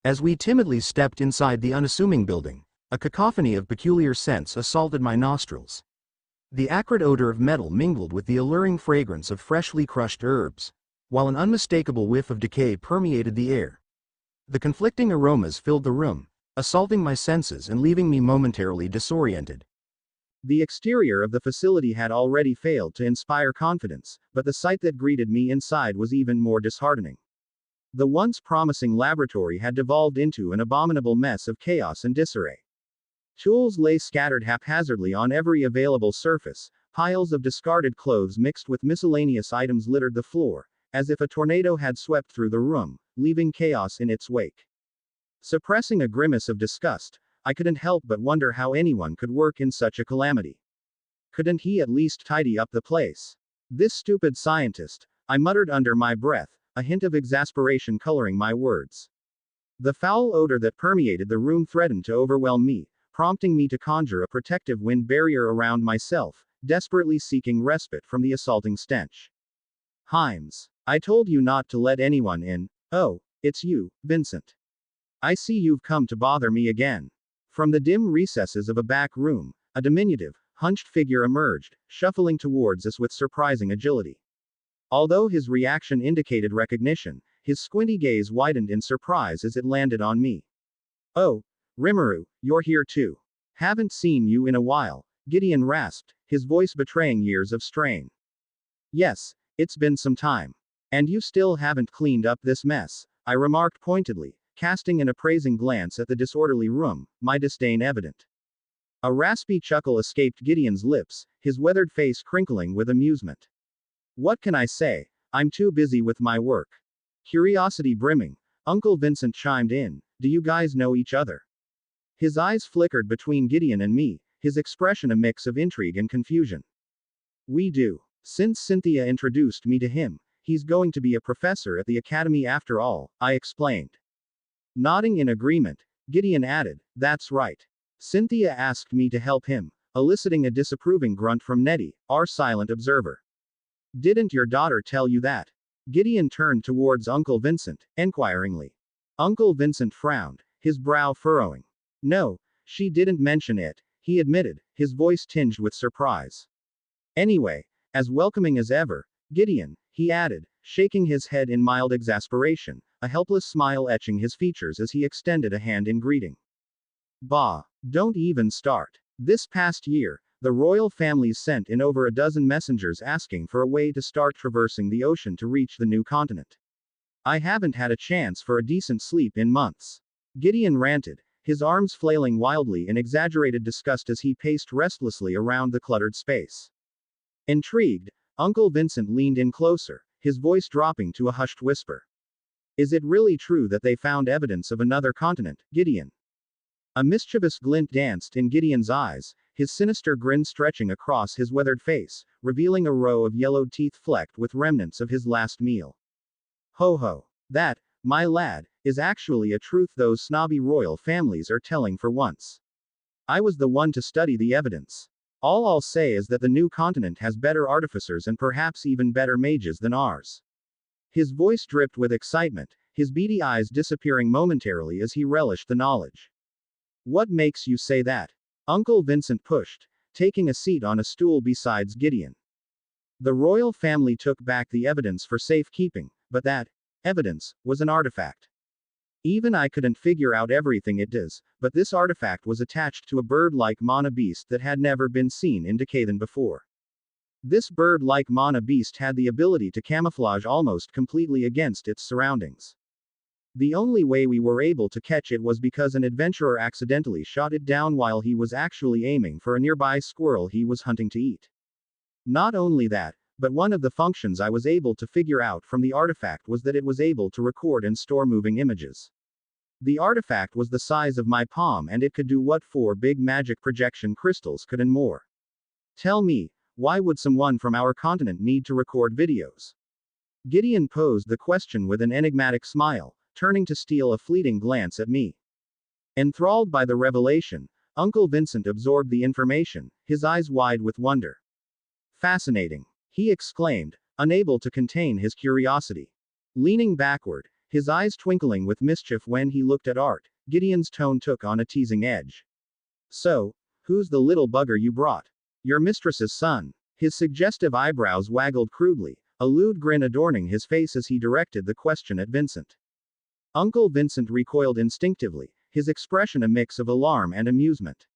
As we timidly stepped inside the unassuming building, a cacophony of peculiar scents assaulted my nostrils. The acrid odor of metal mingled with the alluring fragrance of freshly crushed herbs, while an unmistakable whiff of decay permeated the air. The conflicting aromas filled the room, assaulting my senses and leaving me momentarily disoriented. The exterior of the facility had already failed to inspire confidence, but the sight that greeted me inside was even more disheartening. The once promising laboratory had devolved into an abominable mess of chaos and disarray. Tools lay scattered haphazardly on every available surface, piles of discarded clothes mixed with miscellaneous items littered the floor, as if a tornado had swept through the room, leaving chaos in its wake. Suppressing a grimace of disgust, I couldn't help but wonder how anyone could work in such a calamity. Couldn't he at least tidy up the place? This stupid scientist, I muttered under my breath, a hint of exasperation coloring my words. The foul odor that permeated the room threatened to overwhelm me, prompting me to conjure a protective wind barrier around myself, desperately seeking respite from the assaulting stench. Himes, I told you not to let anyone in. Oh, it's you, Vincent. I see you've come to bother me again. From the dim recesses of a back room, a diminutive, hunched figure emerged, shuffling towards us with surprising agility. Although his reaction indicated recognition, his squinty gaze widened in surprise as it landed on me. Oh, Rimuru, you're here too. Haven't seen you in a while, Gideon rasped, his voice betraying years of strain. Yes, it's been some time. And you still haven't cleaned up this mess, I remarked pointedly, casting an appraising glance at the disorderly room, my disdain evident. A raspy chuckle escaped Gideon's lips, his weathered face crinkling with amusement. What can I say? I'm too busy with my work. Curiosity brimming, Uncle Vincent chimed in, do you guys know each other? His eyes flickered between Gideon and me, his expression a mix of intrigue and confusion. We do. Since Cynthia introduced me to him, he's going to be a professor at the academy after all, I explained. Nodding in agreement, Gideon added, that's right. Cynthia asked me to help him, eliciting a disapproving grunt from Nettie, our silent observer. Didn't your daughter tell you that? Gideon turned towards Uncle Vincent, enquiringly. Uncle Vincent frowned, his brow furrowing. No, she didn't mention it, he admitted, his voice tinged with surprise. Anyway, as welcoming as ever, Gideon, he added, shaking his head in mild exasperation, a helpless smile etching his features as he extended a hand in greeting. Bah, don't even start. This past year, the royal families sent in over a dozen messengers asking for a way to start traversing the ocean to reach the new continent. I haven't had a chance for a decent sleep in months. Gideon ranted, his arms flailing wildly in exaggerated disgust as he paced restlessly around the cluttered space. Intrigued, Uncle Vincent leaned in closer, his voice dropping to a hushed whisper. Is it really true that they found evidence of another continent, Gideon? A mischievous glint danced in Gideon's eyes, his sinister grin stretching across his weathered face, revealing a row of yellowed teeth flecked with remnants of his last meal. Ho ho. That, my lad, is actually a truth those snobby royal families are telling for once. I was the one to study the evidence. All I'll say is that the new continent has better artificers and perhaps even better mages than ours. His voice dripped with excitement, his beady eyes disappearing momentarily as he relished the knowledge. What makes you say that? Uncle Vincent pushed, taking a seat on a stool beside Gideon. The royal family took back the evidence for safekeeping, but that evidence, was an artifact. Even I couldn't figure out everything it does, but this artifact was attached to a bird-like mana beast that had never been seen in Decathan before. This bird-like mana beast had the ability to camouflage almost completely against its surroundings. The only way we were able to catch it was because an adventurer accidentally shot it down while he was actually aiming for a nearby squirrel he was hunting to eat. Not only that, but one of the functions I was able to figure out from the artifact was that it was able to record and store moving images. The artifact was the size of my palm and it could do what 4 big magic projection crystals could and more. Tell me, why would someone from our continent need to record videos? Gideon posed the question with an enigmatic smile, turning to steal a fleeting glance at me. Enthralled by the revelation, Uncle Vincent absorbed the information, his eyes wide with wonder. Fascinating, he exclaimed, unable to contain his curiosity. Leaning backward, his eyes twinkling with mischief when he looked at Art, Gideon's tone took on a teasing edge. So, who's the little bugger you brought? Your mistress's son. His suggestive eyebrows waggled crudely, a lewd grin adorning his face as he directed the question at Vincent. Uncle Vincent recoiled instinctively, his expression a mix of alarm and amusement.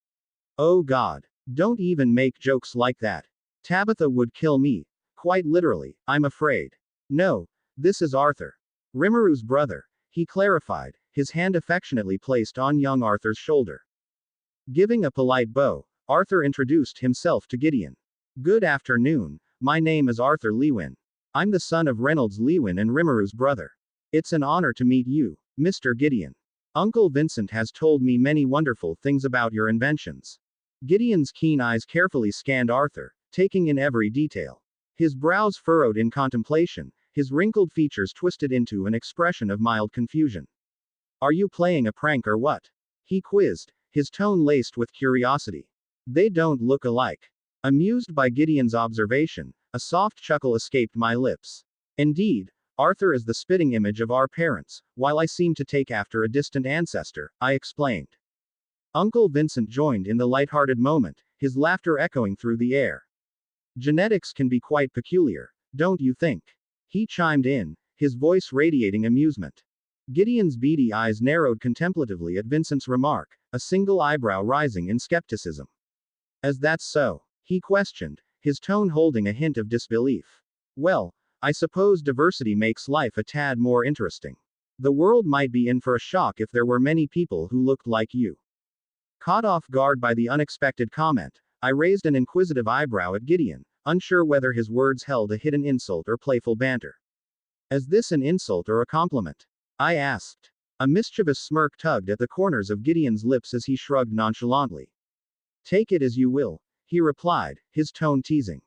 Oh God, don't even make jokes like that. Tabitha would kill me. Quite literally, I'm afraid. No, this is Arthur. Rimuru's brother, he clarified, his hand affectionately placed on young Arthur's shoulder. Giving a polite bow, Arthur introduced himself to Gideon. Good afternoon, my name is Arthur Lewin. I'm the son of Reynolds Lewin and Rimuru's brother. It's an honor to meet you, Mr. Gideon. Uncle Vincent has told me many wonderful things about your inventions. Gideon's keen eyes carefully scanned Arthur, taking in every detail. His brows furrowed in contemplation, his wrinkled features twisted into an expression of mild confusion. Are you playing a prank or what? He quizzed, his tone laced with curiosity. They don't look alike. Amused by Gideon's observation, a soft chuckle escaped my lips. Indeed, Arthur is the spitting image of our parents, while I seem to take after a distant ancestor, I explained. Uncle Vincent joined in the light-hearted moment, his laughter echoing through the air. Genetics can be quite peculiar, don't you think? He chimed in, his voice radiating amusement. Gideon's beady eyes narrowed contemplatively at Vincent's remark, a single eyebrow rising in skepticism. As that's so? He questioned, his tone holding a hint of disbelief. Well, I suppose diversity makes life a tad more interesting. The world might be in for a shock if there were many people who looked like you. Caught off guard by the unexpected comment, I raised an inquisitive eyebrow at Gideon, unsure whether his words held a hidden insult or playful banter. Is this an insult or a compliment? I asked. A mischievous smirk tugged at the corners of Gideon's lips as he shrugged nonchalantly. Take it as you will, he replied, his tone teasing.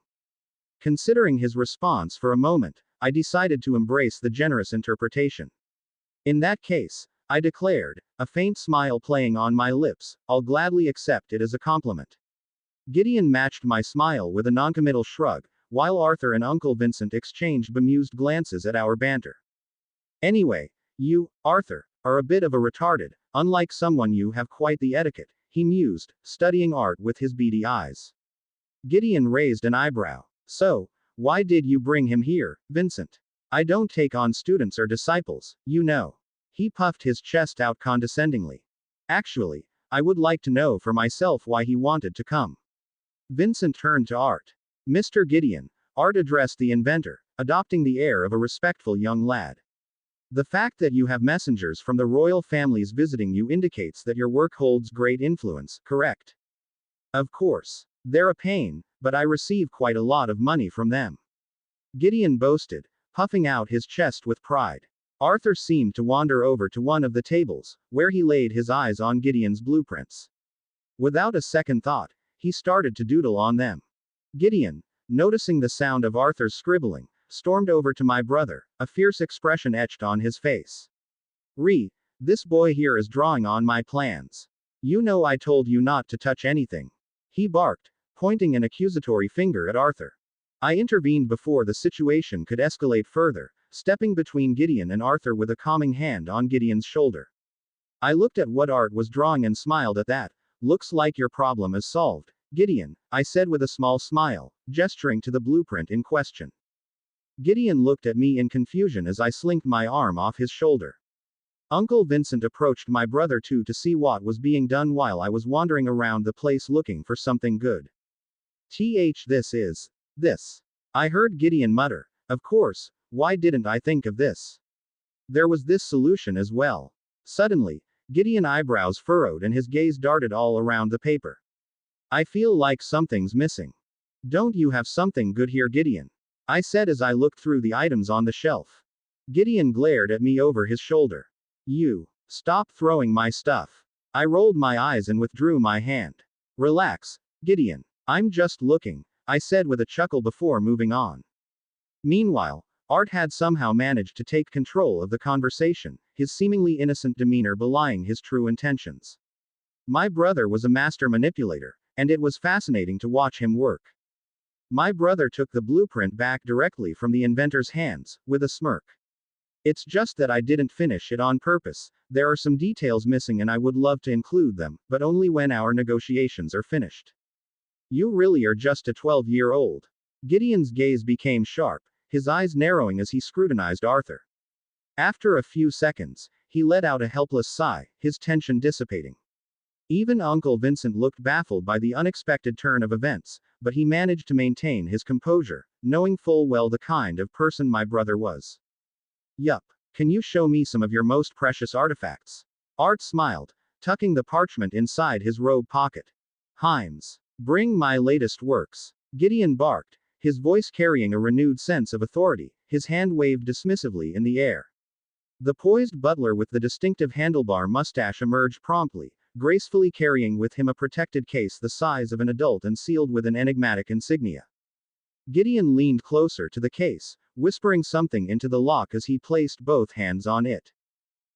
Considering his response for a moment, I decided to embrace the generous interpretation. In that case, I declared, a faint smile playing on my lips, I'll gladly accept it as a compliment. Gideon matched my smile with a noncommittal shrug, while Arthur and Uncle Vincent exchanged bemused glances at our banter. Anyway, you, Arthur, are a bit of a retarded, unlike someone you have quite the etiquette, he mused, studying Art with his beady eyes. Gideon raised an eyebrow. So, why did you bring him here, Vincent? I don't take on students or disciples, you know. He puffed his chest out condescendingly. Actually, I would like to know for myself why he wanted to come. Vincent turned to Art. Mr. Gideon, Art addressed the inventor, adopting the air of a respectful young lad. The fact that you have messengers from the royal families visiting you indicates that your work holds great influence, correct? Of course. They're a pain, but I receive quite a lot of money from them. Gideon boasted, puffing out his chest with pride. Arthur seemed to wander over to one of the tables, where he laid his eyes on Gideon's blueprints. Without a second thought, he started to doodle on them. Gideon, noticing the sound of Arthur's scribbling, stormed over to my brother, a fierce expression etched on his face. This boy here is drawing on my plans. You know I told you not to touch anything. He barked, pointing an accusatory finger at Arthur. I intervened before the situation could escalate further, stepping between Gideon and Arthur with a calming hand on Gideon's shoulder. I looked at what Art was drawing and smiled at that. Looks like your problem is solved, Gideon, I said with a small smile, gesturing to the blueprint in question. Gideon looked at me in confusion as I slinked my arm off his shoulder. Uncle Vincent approached my brother too to see what was being done while I was wandering around the place looking for something good. This. I heard Gideon mutter. Of course, why didn't I think of this? There was this solution as well. Suddenly, Gideon's eyebrows furrowed and his gaze darted all around the paper. I feel like something's missing. Don't you have something good here, Gideon? I said as I looked through the items on the shelf. Gideon glared at me over his shoulder. You. Stop throwing my stuff. I rolled my eyes and withdrew my hand. Relax, Gideon. I'm just looking, I said with a chuckle before moving on. Meanwhile, Art had somehow managed to take control of the conversation, his seemingly innocent demeanor belying his true intentions. My brother was a master manipulator, and it was fascinating to watch him work. My brother took the blueprint back directly from the inventor's hands, with a smirk. It's just that I didn't finish it on purpose. There are some details missing and I would love to include them, but only when our negotiations are finished. You really are just a 12-year-old. Gideon's gaze became sharp, his eyes narrowing as he scrutinized Arthur. After a few seconds, he let out a helpless sigh, his tension dissipating. Even Uncle Vincent looked baffled by the unexpected turn of events, but he managed to maintain his composure, knowing full well the kind of person my brother was. Yup. Can you show me some of your most precious artifacts? Art smiled, tucking the parchment inside his robe pocket. Himes. Bring my latest works. Gideon barked, his voice carrying a renewed sense of authority, his hand waved dismissively in the air. The poised butler with the distinctive handlebar mustache emerged promptly, gracefully carrying with him a protected case the size of an adult and sealed with an enigmatic insignia. Gideon leaned closer to the case, whispering something into the lock as he placed both hands on it.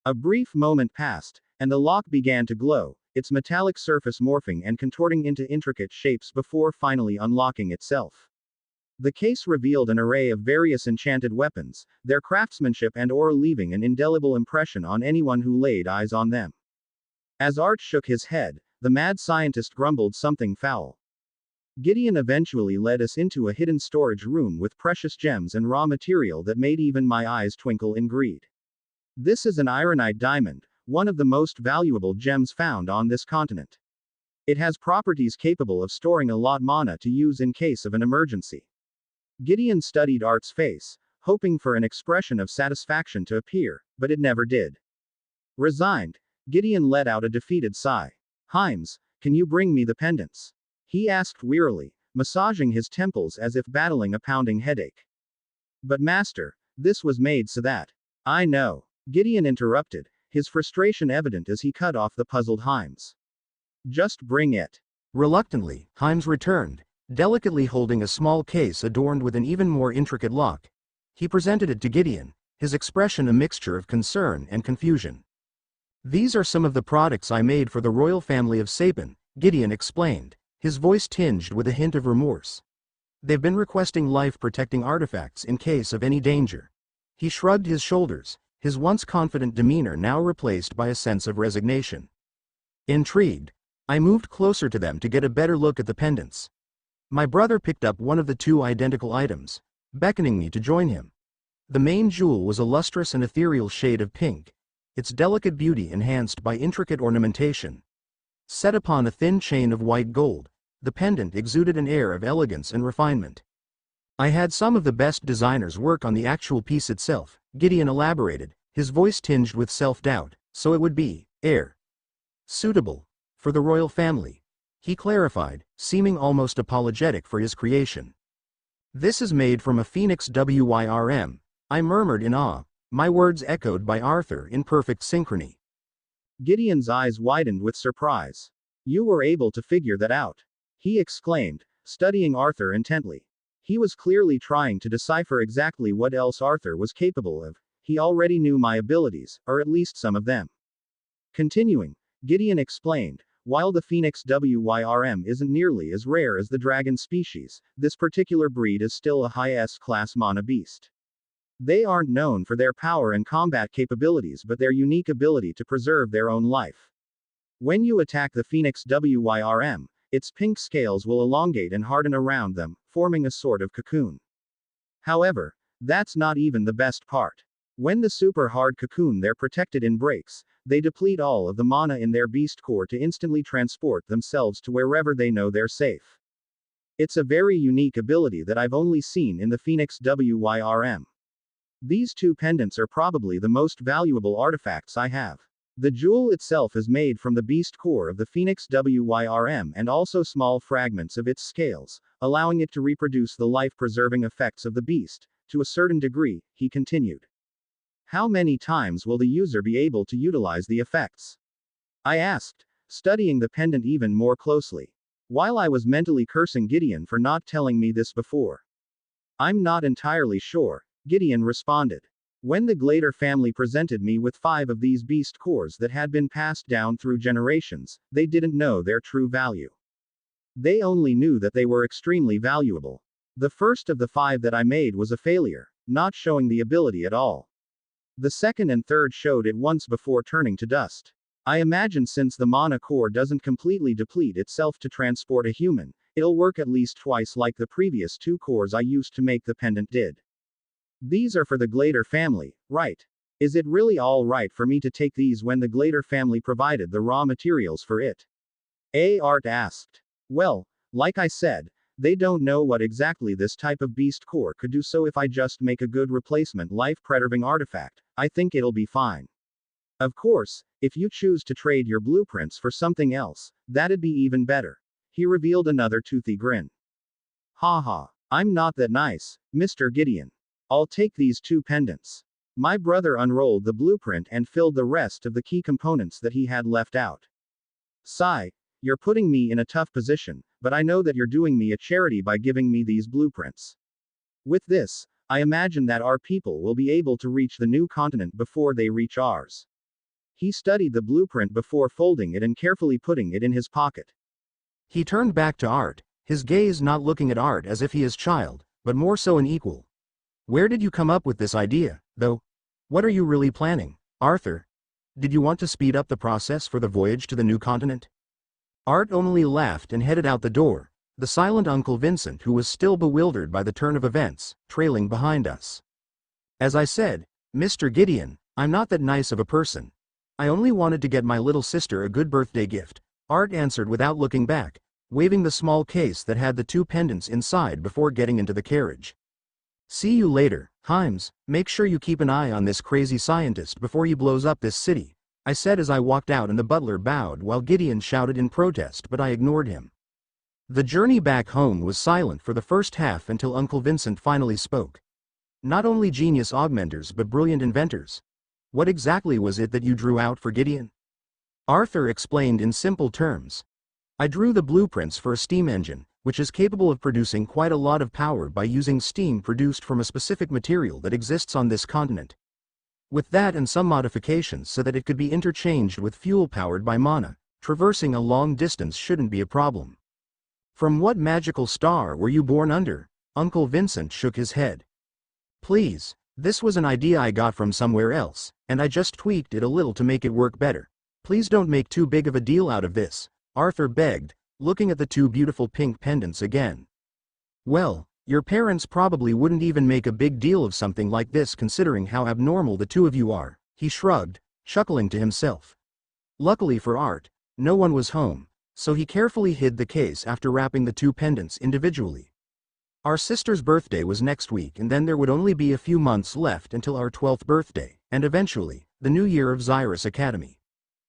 A brief moment passed, and the lock began to glow, its metallic surface morphing and contorting into intricate shapes before finally unlocking itself. The case revealed an array of various enchanted weapons, their craftsmanship and aura leaving an indelible impression on anyone who laid eyes on them. As Art shook his head, the mad scientist grumbled something foul. Gideon eventually led us into a hidden storage room with precious gems and raw material that made even my eyes twinkle in greed. This is an ironite diamond, one of the most valuable gems found on this continent. It has properties capable of storing a lot mana to use in case of an emergency. Gideon studied Art's face, hoping for an expression of satisfaction to appear, but it never did. Resigned, Gideon let out a defeated sigh. Himes, can you bring me the pendants? He asked wearily, massaging his temples as if battling a pounding headache. But master, this was made so that. I know. Gideon interrupted, his frustration evident as he cut off the puzzled Himes. Just bring it. Reluctantly, Himes returned, delicately holding a small case adorned with an even more intricate lock. He presented it to Gideon, his expression a mixture of concern and confusion. These are some of the products I made for the royal family of Sapin, Gideon explained, his voice tinged with a hint of remorse. They've been requesting life-protecting artifacts in case of any danger. He shrugged his shoulders, his once confident demeanor now replaced by a sense of resignation. Intrigued, I moved closer to them to get a better look at the pendants. My brother picked up one of the two identical items, beckoning me to join him. The main jewel was a lustrous and ethereal shade of pink, its delicate beauty enhanced by intricate ornamentation. Set upon a thin chain of white gold, the pendant exuded an air of elegance and refinement. I had some of the best designers work on the actual piece itself, Gideon elaborated, his voice tinged with self-doubt, so it would be suitable for the royal family. He clarified, seeming almost apologetic for his creation. This is made from a phoenix wyrm, I murmured in awe, my words echoed by Arthur in perfect synchrony. Gideon's eyes widened with surprise. You were able to figure that out? He exclaimed, studying Arthur intently. He was clearly trying to decipher exactly what else Arthur was capable of. He already knew my abilities, or at least some of them. Continuing, Gideon explained, while the Phoenix wyrm isn't nearly as rare as the dragon species, this particular breed is still a high S-class mana beast. They aren't known for their power and combat capabilities but their unique ability to preserve their own life. When you attack the Phoenix wyrm, its pink scales will elongate and harden around them, forming a sort of cocoon. However, That's not even the best part. When the super hard cocoon they're protected in breaks, they deplete all of the mana in their beast core to instantly transport themselves to wherever they know they're safe. It's a very unique ability that I've only seen in the Phoenix Wyrm. These two pendants are probably the most valuable artifacts I have. The jewel itself is made from the beast core of the Phoenix Wyrm and also small fragments of its scales, allowing it to reproduce the life-preserving effects of the beast, to a certain degree, he continued. How many times will the user be able to utilize the effects? I asked, studying the pendant even more closely. While I was mentally cursing Gideon for not telling me this before. I'm not entirely sure, Gideon responded. When the Glader family presented me with 5 of these beast cores that had been passed down through generations, they didn't know their true value. They only knew that they were extremely valuable. The first of the 5 that I made was a failure, not showing the ability at all. The second and third showed it once before turning to dust. I imagine since the mana core doesn't completely deplete itself to transport a human, it'll work at least twice like the previous 2 cores I used to make the pendant did. These are for the Glader family, right? Is it really all right for me to take these when the Glader family provided the raw materials for it? Art asked. Well, like I said, they don't know what exactly this type of beast core could do, so if I just make a good replacement life-preserving artifact, I think it'll be fine. Of course, if you choose to trade your blueprints for something else, that'd be even better. He revealed another toothy grin. Haha, I'm not that nice, Mr. Gideon. I'll take these 2 pendants. My brother unrolled the blueprint and filled the rest of the key components that he had left out. Sigh, you're putting me in a tough position, but I know that you're doing me a charity by giving me these blueprints. With this, I imagine that our people will be able to reach the new continent before they reach ours. He studied the blueprint before folding it and carefully putting it in his pocket. He turned back to Art, his gaze not looking at Art as if he is child, but more so an equal. Where did you come up with this idea, though? What are you really planning, Arthur? Did you want to speed up the process for the voyage to the new continent? Art only laughed and headed out the door, the silent Uncle Vincent, who was still bewildered by the turn of events, trailing behind us. As I said, Mr. Gideon, I'm not that nice of a person. I only wanted to get my little sister a good birthday gift, Art answered without looking back, waving the small case that had the 2 pendants inside before getting into the carriage. See you later, Himes. Make sure you keep an eye on this crazy scientist before he blows up this city, I said as I walked out, and the butler bowed while Gideon shouted in protest, but I ignored him. The journey back home was silent for the first half until Uncle Vincent finally spoke. Not only genius augmenters but brilliant inventors. What exactly was it that you drew out for Gideon? Arthur explained in simple terms. I drew the blueprints for a steam engine, which is capable of producing quite a lot of power by using steam produced from a specific material that exists on this continent. With that and some modifications so that it could be interchanged with fuel powered by mana, traversing a long distance shouldn't be a problem. From what magical star were you born under? Uncle Vincent shook his head. Please, this was an idea I got from somewhere else, and I just tweaked it a little to make it work better. Please don't make too big of a deal out of this, Arthur begged, looking at the 2 beautiful pink pendants again. Well, your parents probably wouldn't even make a big deal of something like this considering how abnormal the 2 of you are, he shrugged, chuckling to himself. Luckily for Art, no one was home, so he carefully hid the case after wrapping the 2 pendants individually. Our sister's birthday was next week, and then there would only be a few months left until our 12th birthday, and eventually, the new year of Xyrus Academy.